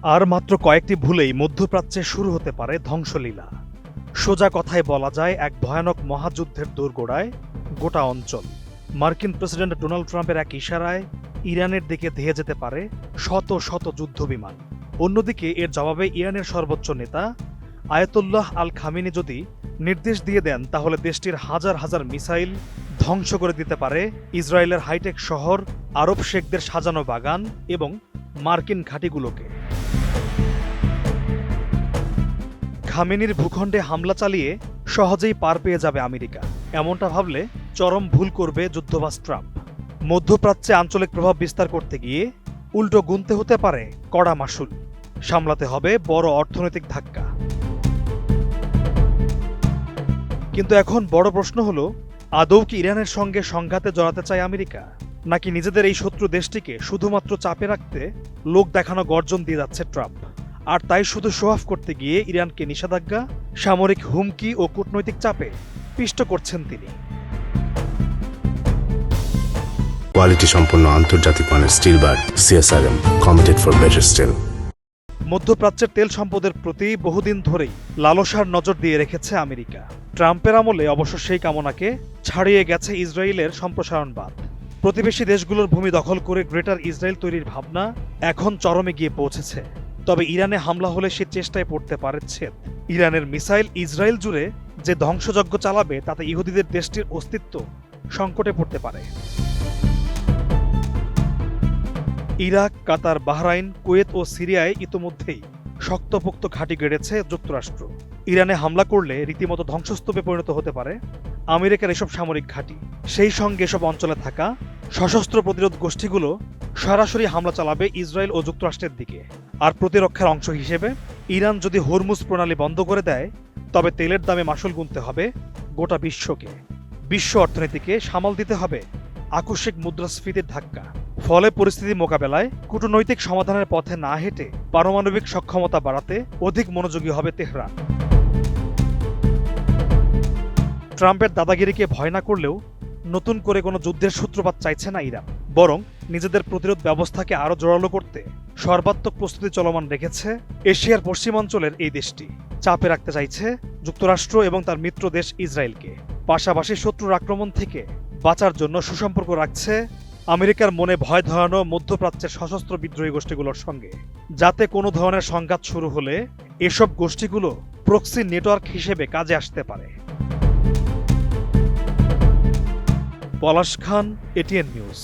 আর মাত্র কয়েকটি ভুলেই মধ্যপ্রাচ্যে শুরু হতে পারে ধ্বংসলীলা। সোজা কথায় বলা যায়, এক ভয়ানক মহাযুদ্ধের দোরগোড়ায় গোটা অঞ্চল। মার্কিন প্রেসিডেন্ট ডোনাল্ড ট্রাম্পের এক ইশারায় ইরানের দিকে ধেয়ে যেতে পারে শত শত যুদ্ধবিমান। অন্যদিকে এর জবাবে ইরানের সর্বোচ্চ নেতা আয়াতুল্লাহ আল খামেনি যদি নির্দেশ দিয়ে দেন, তাহলে দেশটির হাজার হাজার মিসাইল ধ্বংস করে দিতে পারে ইসরায়েলের হাইটেক শহর, আরব শেখদের সাজানো বাগান এবং মার্কিন ঘাঁটিগুলোকে। খামেনির ভূখণ্ডে হামলা চালিয়ে সহজেই পার পেয়ে যাবে আমেরিকা, এমনটা ভাবলে চরম ভুল করবে যুদ্ধবাজ ট্রাম্প। মধ্যপ্রাচ্যে আঞ্চলিক প্রভাব বিস্তার করতে গিয়ে উল্টো গুনতে হতে পারে কড়া মাশুল, সামলাতে হবে বড় অর্থনৈতিক ধাক্কা। কিন্তু এখন বড় প্রশ্ন হলো, আদৌ কি ইরানের সঙ্গে সংঘাতে জড়াতে চায় আমেরিকা, নাকি নিজেদের এই শত্রু দেশটিকে শুধুমাত্র চাপে রাখতে লোক দেখানো গর্জন দিয়ে যাচ্ছে ট্রাম্প? আর তাই শুধু শো অফ করতে গিয়ে ইরানকে নিষেধাজ্ঞা, সামরিক হুমকি ও কূটনৈতিক চাপে পিষ্ট করছেন তিনি। কোয়ালিটি সম্পন্ন আন্তর্জাতিক মানের still bar CSRM, committed for better still. মধ্যপ্রাচ্যের তেল সম্পদের প্রতি বহুদিন ধরেই লালসার নজর দিয়ে রেখেছে আমেরিকা। ট্রাম্পের আমলে অবশ্য সেই কামনাকে ছাড়িয়ে গেছে ইসরায়েলের সম্প্রসারণবাদ। প্রতিবেশী দেশগুলোর ভূমি দখল করে গ্রেটার ইসরায়েল তৈরির ভাবনা এখন চরমে গিয়ে পৌঁছেছে। তবে ইরানে হামলা হলে সে চেষ্টায় পড়তে পারে ছেদ। ইরানের মিসাইল ইসরায়েল জুড়ে যে ধ্বংসযজ্ঞ চালাবে, তাতে ইহুদিদের দেশটির অস্তিত্ব সংকটে পড়তে পারে। ইরাক, কাতার, বাহরাইন, কুয়েত ও সিরিয়ায় ইতোমধ্যেই শক্তপোক্ত ঘাঁটি গেড়েছে যুক্তরাষ্ট্র। ইরানে হামলা করলে রীতিমতো ধ্বংসস্তূপে পরিণত হতে পারে আমেরিকার এসব সামরিক ঘাঁটি। সেই সঙ্গে এসব অঞ্চলে থাকা সশস্ত্র প্রতিরোধ গোষ্ঠীগুলো সরাসরি হামলা চালাবে ইসরায়েল ও যুক্তরাষ্ট্রের দিকে। আর প্রতিরক্ষার অংশ হিসেবে ইরান যদি হরমুজ প্রণালী বন্ধ করে দেয়, তবে তেলের দামে মাশুল গুনতে হবে গোটা বিশ্বকে। বিশ্ব অর্থনীতিকে সামাল দিতে হবে আকস্মিক মুদ্রাস্ফীতির ধাক্কা। ফলে পরিস্থিতি মোকাবেলায় কূটনৈতিক সমাধানের পথে না হেঁটে পারমাণবিক সক্ষমতা বাড়াতে অধিক মনোযোগী হবে তেহরান। ট্রাম্পের দাদাগিরিকে ভয় না করলেও নতুন করে কোনো যুদ্ধের সূত্রপাত চাইছে না ইরান, বরং নিজেদের প্রতিরোধ ব্যবস্থাকে আরও জোরালো করতে সর্বাত্মক প্রস্তুতি চলমান রেখেছে এশিয়ার পশ্চিমাঞ্চলের এই দেশটি। চাপে রাখতে চাইছে যুক্তরাষ্ট্র এবং তার মিত্র দেশ ইসরায়েলকে। পাশাপাশি শত্রুর আক্রমণ থেকে বাঁচার জন্য সুসম্পর্ক রাখছে আমেরিকার মনে ভয় ধরানো মধ্যপ্রাচ্যের সশস্ত্র বিদ্রোহী গোষ্ঠীগুলোর সঙ্গে, যাতে কোনো ধরনের সংঘাত শুরু হলে এসব গোষ্ঠীগুলো প্রক্সি নেটওয়ার্ক হিসেবে কাজে আসতে পারে। পলাশ খান, ATN নিউজ।